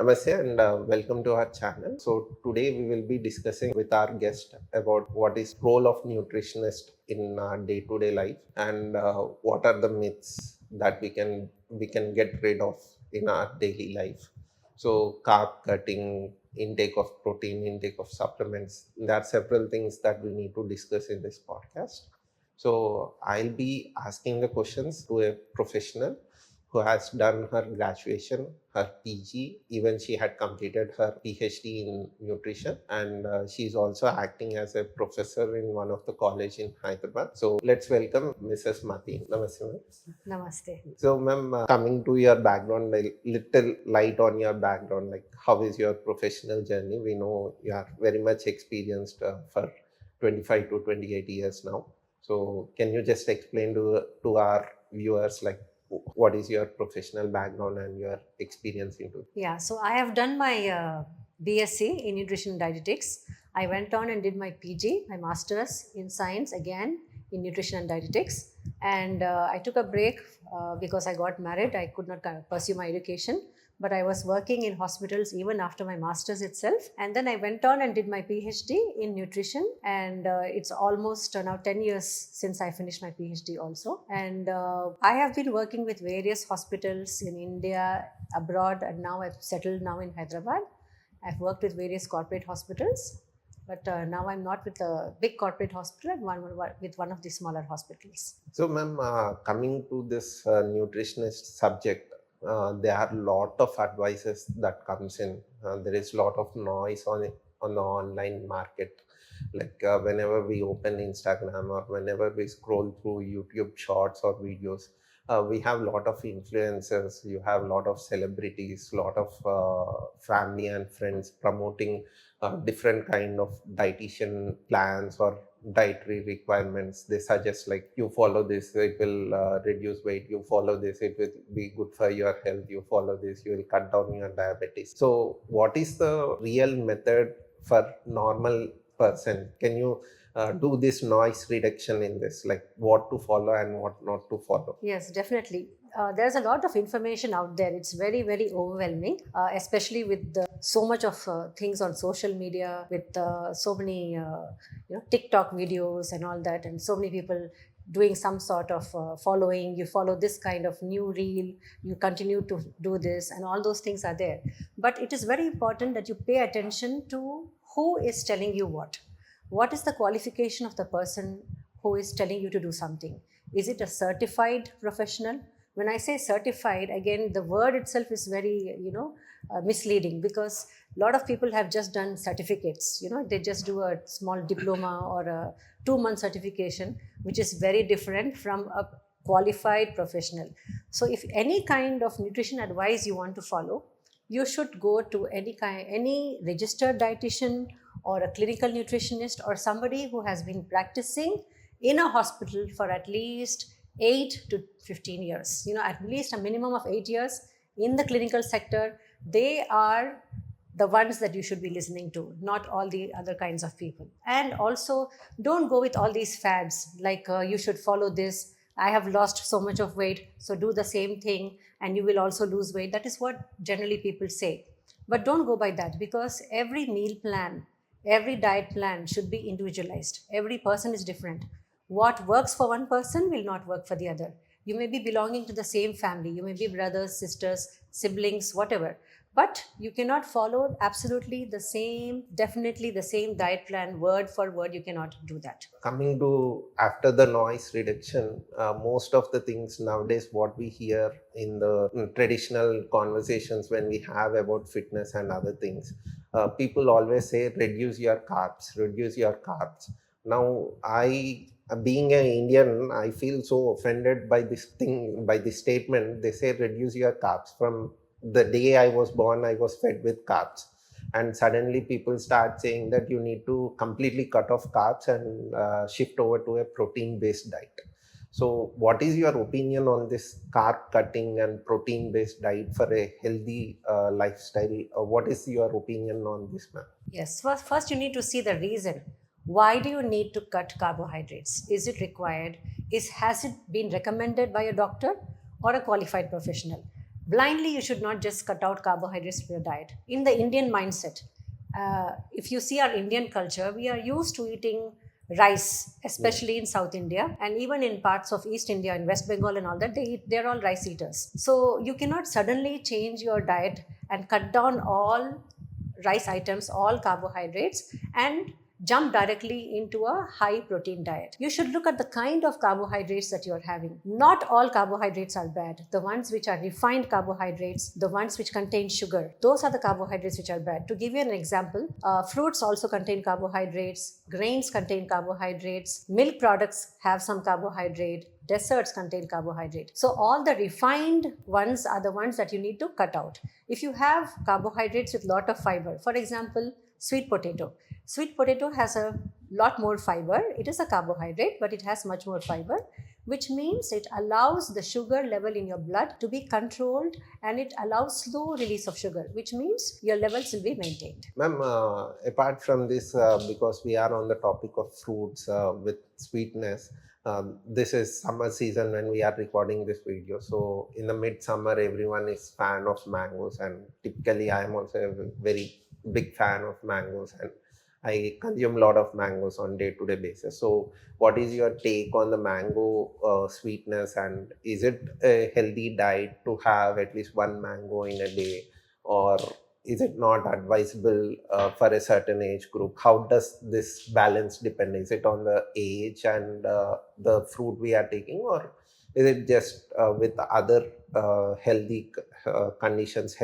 Namaste and welcome to our channel. So today we will be discussing with our guest about what is role of nutritionist in day-to-day life and what are the myths that we can get rid of in our daily life. So carb cutting, intake of protein, intake of supplements. There are several things that we need to discuss in this podcast. So I'll be asking the questions to a professional who has done her graduation, her PG, even she had completed her PhD in nutrition, and she's also acting as a professor in one of the college in Hyderabad. So let's welcome Mrs. Matheen. Namaste, ma'am. Namaste. So, ma'am, coming to your background, a little light on your background, like how is your professional journey? We know you are very much experienced for 25 to 28 years now. So, can you just explain to our viewers, like what is your professional background and your experience into? Yeah, so I have done my BSc in Nutrition and Dietetics. I went on and did my PG, my Masters in Science again in Nutrition and Dietetics. And I took a break because I got married. I could not pursue my education, but I was working in hospitals even after my Masters itself. And then I went on and did my PhD in nutrition. And it's almost now 10 years since I finished my PhD also. And I have been working with various hospitals in India, abroad, and now I've settled now in Hyderabad. I've worked with various corporate hospitals, but now I'm not with a big corporate hospital. I'm with one of the smaller hospitals. So, ma'am, coming to this nutritionist subject, there are a lot of advices that comes in. There is a lot of noise on it, on the online market. Like whenever we open Instagram or whenever we scroll through YouTube shorts or videos, we have a lot of influencers. You have a lot of celebrities, a lot of family and friends promoting different kind of dietitian plans or dietary requirements. They suggest like you follow this, it will reduce weight. You follow this, it will be good for your health. You follow this, you will cut down your diabetes. So what is the real method for normal person? Can you do this noise reduction in this, like what to follow and what not to follow? Yes, definitely. There's a lot of information out there. It's very, very overwhelming, especially with so much of things on social media, with so many TikTok videos and all that, and so many people doing some sort of following. You follow this kind of new reel, you continue to do this, and all those things are there. But it is very important that you pay attention to who is telling you what. What is the qualification of the person who is telling you to do something? Is it a certified professional? When I say certified, again, the word itself is very, misleading, because a lot of people have just done certificates. They just do a small diploma or a 2-month certification, which is very different from a qualified professional. So if any kind of nutrition advice you want to follow, you should go to any registered dietitian or a clinical nutritionist or somebody who has been practicing in a hospital for at least 8 to 15 years, at least a minimum of 8 years in the clinical sector. They are the ones that you should be listening to, not all the other kinds of people. And also, don't go with all these fads like you should follow this. I have lost so much of weight, so do the same thing and you will also lose weight. That is what generally people say. But don't go by that, because every meal plan, every diet plan should be individualized. Every person is different. What works for one person will not work for the other. You may be belonging to the same family, you may be brothers, sisters, siblings, whatever, but you cannot follow absolutely the same, definitely the same diet plan word for word. You cannot do that. Coming to after the noise reduction, most of the things nowadays what we hear in the traditional conversations when we have about fitness and other things, people always say reduce your carbs, reduce your carbs. Now being an Indian, I feel so offended by this thing, by this statement. They say reduce your carbs. From the day I was born, I was fed with carbs, and suddenly people start saying that you need to completely cut off carbs and shift over to a protein based diet. So what is your opinion on this carb cutting and protein based diet for a healthy lifestyle? What is your opinion on this, ma'am? Yes, first you need to see the reason. Why do you need to cut carbohydrates? Is it required? Has it been recommended by a doctor or a qualified professional? blindly you should not just cut out carbohydrates from your diet. In the Indian mindset, if you see our Indian culture, we are used to eating rice, Yeah. especially in South India, and even in parts of East India, in West Bengal and all that, they're all rice eaters. So you cannot suddenly change your diet and cut down all rice items, all carbohydrates, and jump directly into a high protein diet. You should look at the kind of carbohydrates that you're having. Not all carbohydrates are bad. The ones which are refined carbohydrates, the ones which contain sugar, those are the carbohydrates which are bad. To give you an example, fruits also contain carbohydrates, grains contain carbohydrates, milk products have some carbohydrate, desserts contain carbohydrate. So all the refined ones are the ones that you need to cut out. If you have carbohydrates with lot of fiber, for example, sweet potato. Sweet potato has a lot more fiber. It is a carbohydrate, but it has much more fiber, which means it allows the sugar level in your blood to be controlled, and it allows slow release of sugar, which means your levels will be maintained. Ma'am, apart from this, because we are on the topic of fruits with sweetness, this is summer season when we are recording this video. So in the midsummer, everyone is fan of mangoes, and typically I am also a very big fan of mangoes, and I consume a lot of mangoes on day-to-day basis. So what is your take on the mango sweetness, and is it a healthy diet to have at least one mango in a day, or is it not advisable for a certain age group? How does this balance depend? Is it on the age and the fruit we are taking, or is it just with other health conditions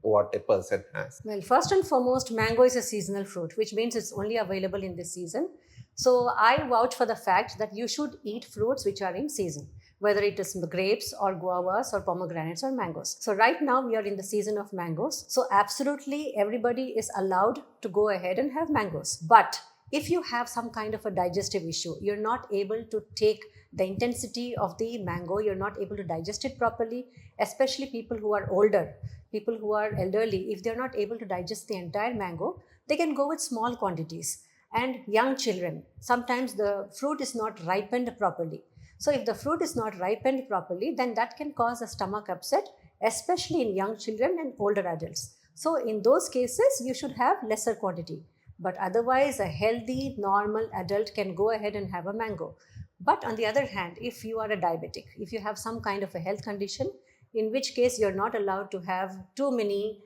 what a person has? Well, first and foremost, mango is a seasonal fruit, which means it's only available in this season. So I vouch for the fact that you should eat fruits which are in season, whether it is grapes or guavas or pomegranates or mangoes. So right now we are in the season of mangoes. So absolutely everybody is allowed to go ahead and have mangoes. But if you have some kind of a digestive issue, you're not able to take the intensity of the mango, you're not able to digest it properly, especially people who are older, people who are elderly, if they're not able to digest the entire mango, they can go with small quantities. And young children, sometimes the fruit is not ripened properly. So if the fruit is not ripened properly, then that can cause a stomach upset, especially in young children and older adults. So in those cases, you should have lesser quantity. But otherwise, a healthy, normal adult can go ahead and have a mango. But on the other hand, if you are a diabetic, if you have some kind of a health condition, in which case you're not allowed to have too many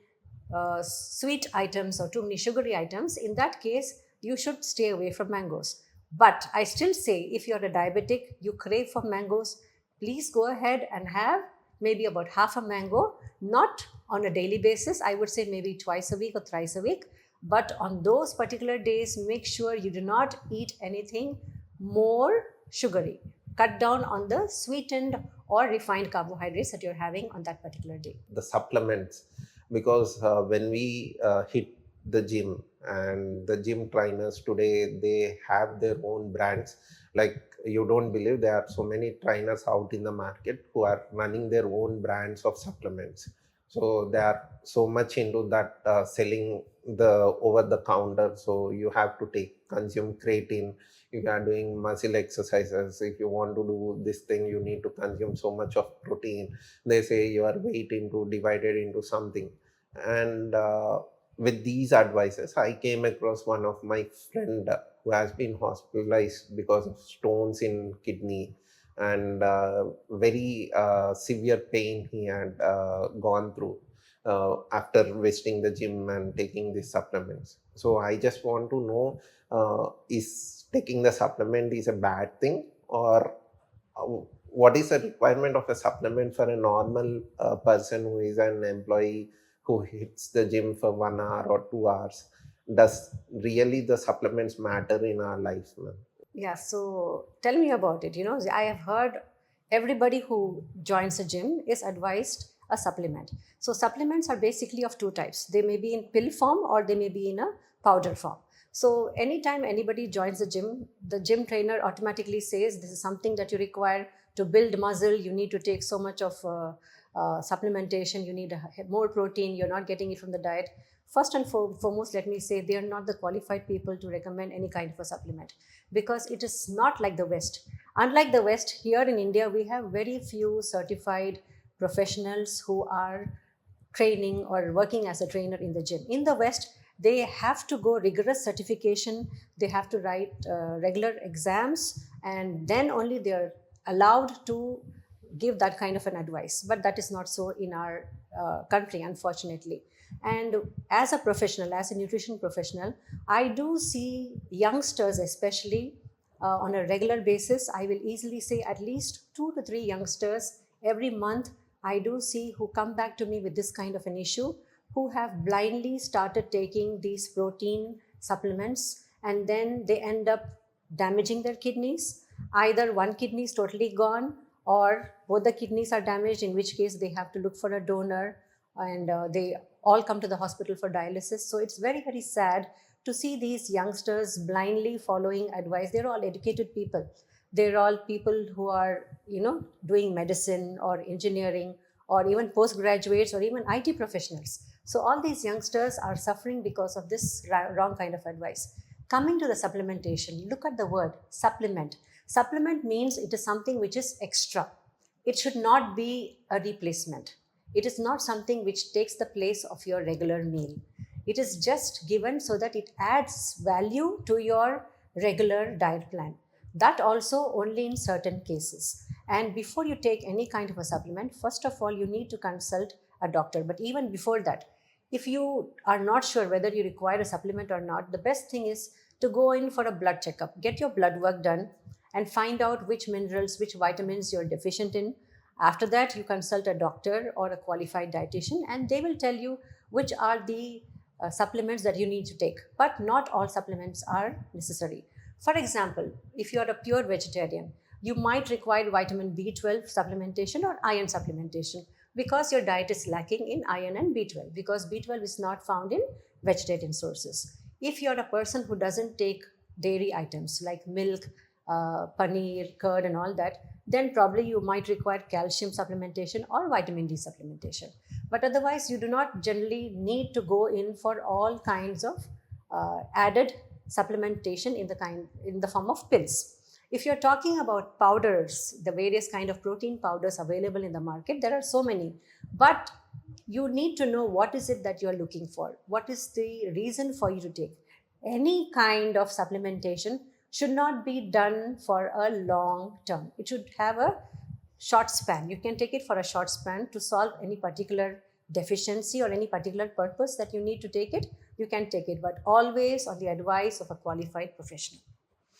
sweet items or too many sugary items, in that case, you should stay away from mangoes. But I still say, if you're a diabetic, you crave for mangoes, please go ahead and have maybe about half a mango, not on a daily basis. I would say maybe twice a week or thrice a week. But on those particular days, make sure you do not eat anything more sugary. Cut down on the sweetened or refined carbohydrates that you're having on that particular day. The supplements, because when we hit the gym, and the gym trainers today, they have their own brands. Like, you don't believe, there are so many trainers out in the market who are running their own brands of supplements. So they are so much into that, selling the over the counter. So you have to consume creatine. If you are doing muscle exercises, if you want to do this thing, you need to consume so much of protein. They say your weight into divided into something. And with these advices, I came across one of my friend who has been hospitalized because of stones in kidney, and very severe pain he had gone through after visiting the gym and taking these supplements. So I just want to know, is taking the supplement is a bad thing, or uh, what is the requirement of a supplement for a normal person who is an employee who hits the gym for 1 hour or 2 hours? Does really the supplements matter in our lives, ma'am? Yeah, so tell me about it. I have heard everybody who joins a gym is advised a supplement. So supplements are basically of two types. They may be in pill form or they may be in a powder form. So anytime anybody joins the gym trainer automatically says this is something that you require to build muscle. You need to take so much of supplementation. You need more protein. You're not getting it from the diet. First and foremost, let me say they are not the qualified people to recommend any kind of a supplement, because it is not like the West. Unlike the West, here in India, we have very few certified professionals who are training or working as a trainer in the gym. In the West, they have to go rigorous certification, they have to write regular exams, and then only they're allowed to give that kind of an advice. But that is not so in our country, unfortunately. And as a professional, as a nutrition professional, I do see youngsters, especially on a regular basis. I will easily say at least 2 to 3 youngsters every month I do see who come back to me with this kind of an issue, who have blindly started taking these protein supplements, and then they end up damaging their kidneys. Either one kidney is totally gone, or both the kidneys are damaged, in which case they have to look for a donor, and they all come to the hospital for dialysis. So it's very, very sad to see these youngsters blindly following advice. They're all educated people. They're all people who are, doing medicine or engineering, or even postgraduates, or even IT professionals. So all these youngsters are suffering because of this wrong kind of advice. Coming to the supplementation, look at the word supplement. Supplement means it is something which is extra. It should not be a replacement. It is not something which takes the place of your regular meal. It is just given so that it adds value to your regular diet plan. That also only in certain cases. And before you take any kind of a supplement, first of all, you need to consult a doctor. But even before that, if you are not sure whether you require a supplement or not, the best thing is to go in for a blood checkup. Get your blood work done and find out which minerals, which vitamins you're deficient in. After that, you consult a doctor or a qualified dietitian, and they will tell you which are the supplements that you need to take. But not all supplements are necessary. For example, if you are a pure vegetarian, you might require vitamin B12 supplementation or iron supplementation, because your diet is lacking in iron and B12, because B12 is not found in vegetarian sources. If you're a person who doesn't take dairy items like milk, paneer, curd, and all that, then probably you might require calcium supplementation or vitamin D supplementation. But otherwise, you do not generally need to go in for all kinds of added supplementation in the form of pills. If you're talking about powders, the various kind of protein powders available in the market, there are so many. But you need to know what is it that you're looking for. What is the reason for you to take? Any kind of supplementation should not be done for a long term. It should have a short span. You can take it for a short span to solve any particular deficiency or any particular purpose that you need to take it. You can take it, but always on the advice of a qualified professional.